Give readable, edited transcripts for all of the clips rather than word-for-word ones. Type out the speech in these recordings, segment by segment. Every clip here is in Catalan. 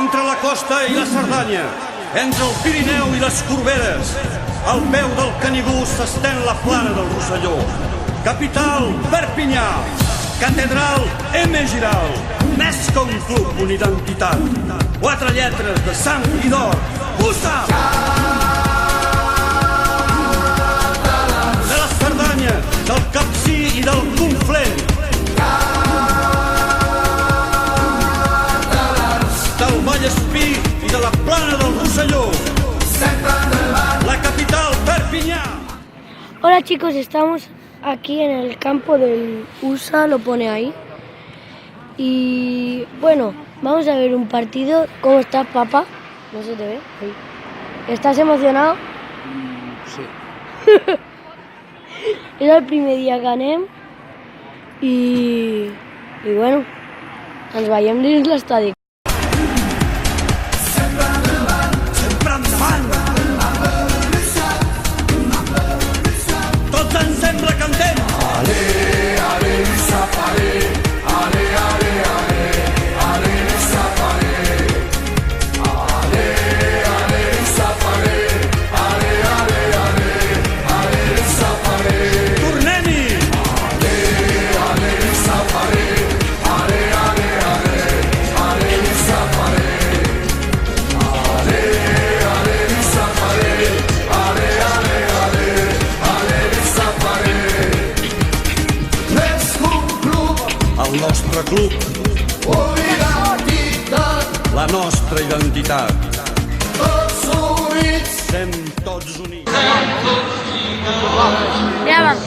entre la costa i la Cerdanya, entre el Pirineu i les Corberes, al peu del Canigó s'estén la plana del Rosselló. Capital, Perpinyà. Catedral, M. Giral. Més que un club, una identitat. 4 lletres de sang i d'or. USA! De la Cerdanya, del Capcir i del Conflent. Del Vallespí i de la plana del Rosselló. La capital, Perpinyà. Hola chicos, estamos aquí en el campo del USA, lo pone ahí. Y bueno, vamos a ver un partido. ¿Cómo estás, papá? No se te ve. Ahí. ¿Estás emocionado? Sí. Es el primer dia que anem i bueno, ens veiem dins l'estadi. El nostre club, la nostra identitat. Tots units. Sem tots units. Ja vam.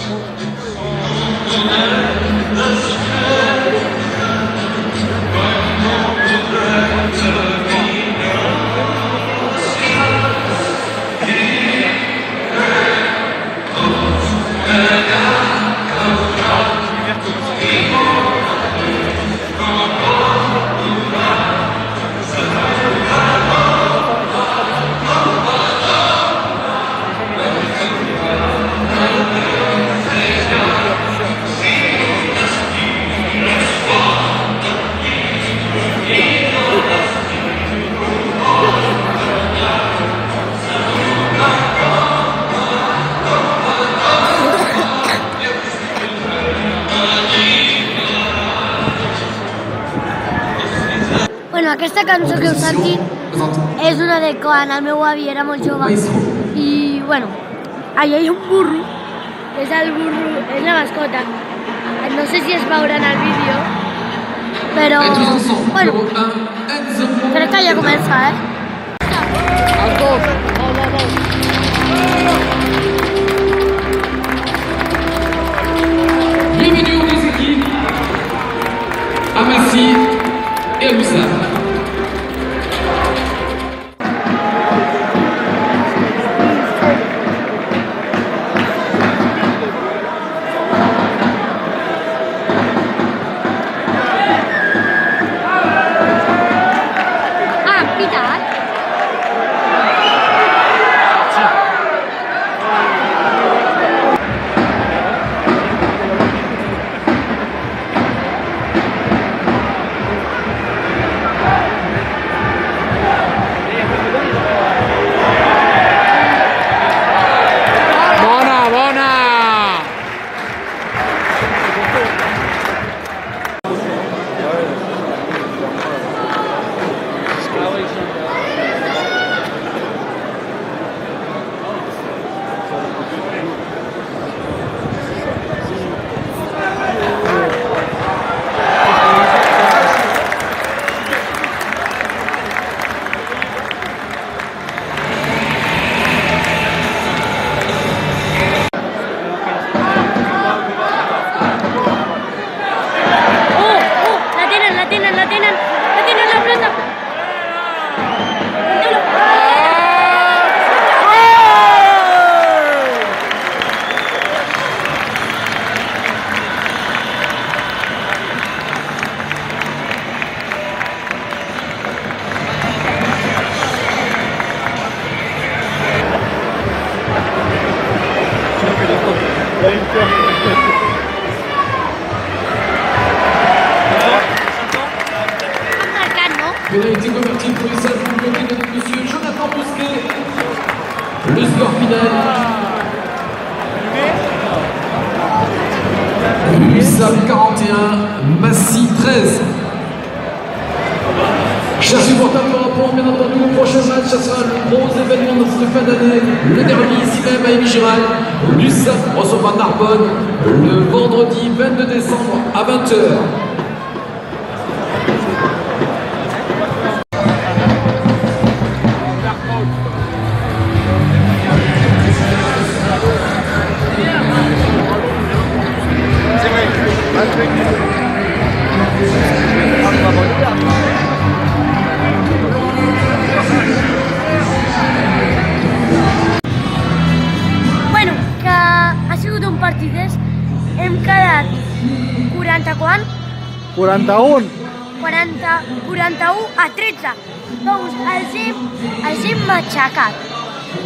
Bueno, aquesta cançó que heu sentit és una de quan el meu avi era molt jove i bueno, allà hi ha un burro, és el burro, és la mascota. No sé si es veurà en el vídeo, però bueno, crec que ja comença, El top! Bienvenue aux deux équipes, à Massy et à Moussa. Pénalité convertie pour les l'USAP 41, Massy 13. Chers supporters du rapport, bien entendu, le prochain match, ça sera le gros événement de cette fin d'année, le derby ici même à Émigiral. L'USAP recevra Narbonne le vendredi 22 décembre à 20h. Bueno, que ha sigut un partidès. Hem quedat 40 quant? 41. 41-13. Doncs els hem matxacat.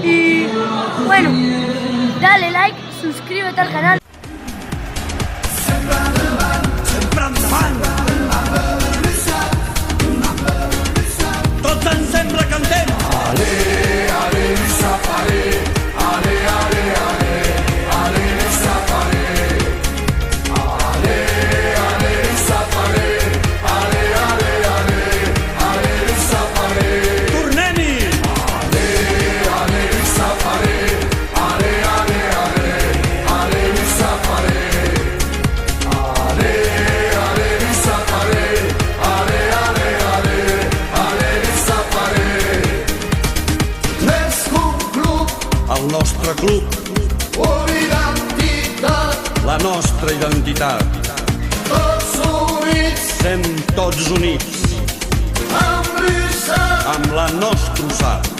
I, bueno, dale like, suscríbete al canal. Sempre endavant! Tots ensemble cantem! Tornem-hi! El nostre club, la nostra identitat. Sem tots units amb la nostra USAP.